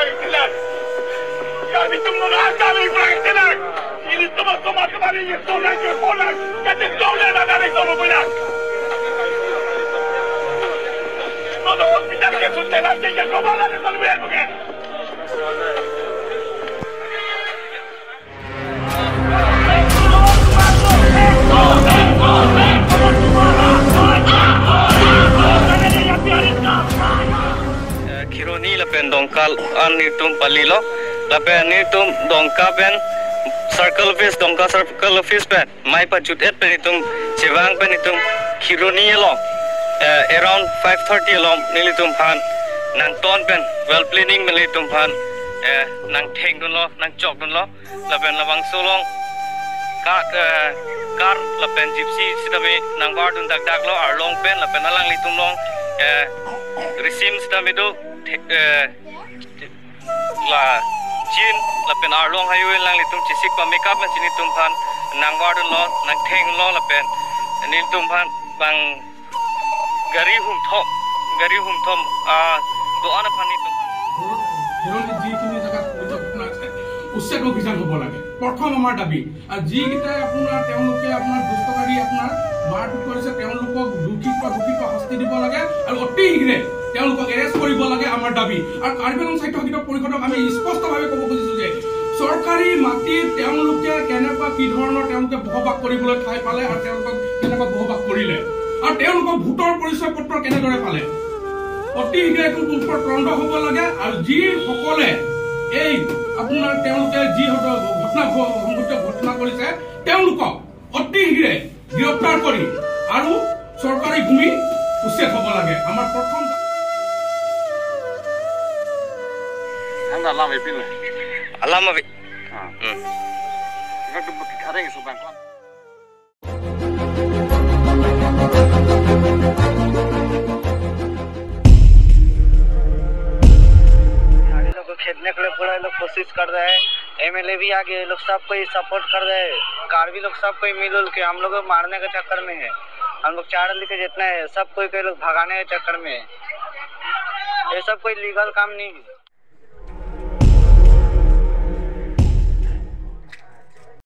Pagkilan! Kami tumulungan kami Pagkilan! Ini teman-teman kembali yang tolak ke Poland! Kati tolak na dari Tumubulan! Todo hospital que es un tenante y el comandante de Salvador Buque! Kironi lapen dongkal anitum palilo lapen nitum dongka pen circle office pen mai pa judet pen itum chewang pen itum Kironi lo around 5:30 lo nilitum phan nang ton pen well planning nilitum phan nang theng dun lo nang chok dun lo lapen lawang solong car lapen gypsy sidami nang bar dun dak lo arlong pen lapen alang litum long resim sidami do la chin la pen arlong highway lang litum chisik pa makeup man chini tum phan nang garden lo nang theng lo la pen nil tum phan bang gari hum thom do ana phani tum হেরনি যিখিনি জায়গাত ঘটনা আছে উচ্ছেদ অভিযান হ'ব লাগে প্ৰথম আমাৰ দাবী আৰু যিকেইটাই আপোনাৰ তেওঁলোকে আপোনাৰ দুষ্টকাৰী আপোনাৰ মাৰপিট কৰিছে তেওঁলোকক দুখিত শাস্তি দিব লাগে আৰু অতি শীঘ্ৰে তেওঁলোকক এৰেষ্ট কৰিব লাগে আমাৰ দাবী আৰু কাৰ্বি আংলং স্বাস্থ্য সমিতিৰ পৰিষদক আমি স্পষ্টভাৱে ক'ব খুজিছোঁ যে চৰকাৰী মাটিত তেওঁলোকে কেনেকুৱা কি ধৰণৰ তেওঁলোকে বসবাস কৰিবলৈ ঠাই পালে আৰু তেওঁলোকক কেনেকুৱা বসবাস কৰিলে আৰু তেওঁলোকক ভোটৰ পৰিচয় পত্ৰ কেনেদৰে পালে অতি শীঘ্ৰে এইটো ওপৰত তদন্ত হ'ব লাগে আৰু যিসকলে এই আপোনাৰ তেওঁলোকে যি ঘটনা কৰিছে তেওঁলোকক অতি শীঘ্ৰে গ্ৰেপ্তাৰ কৰি আৰু চৰকাৰী ভূমি উচ্ছেদ হ'ব লাগে আমাৰ প্ৰথম Alam ipin. alam abi Itu bukti kareng subang. खेदने के लिए पूरा लोग कोशिश कर रहे हैं एमएलए भी आगे लोग सब कोई सपोर्ट कर रहे हैं कार्बी लोग सब कोई मिलजुल के हम लोग मारने के चक्कर में है हम लोग चार के जितना है सब कोई लोग भगाने के चक्कर में है ये सब कोई लीगल काम नहीं है।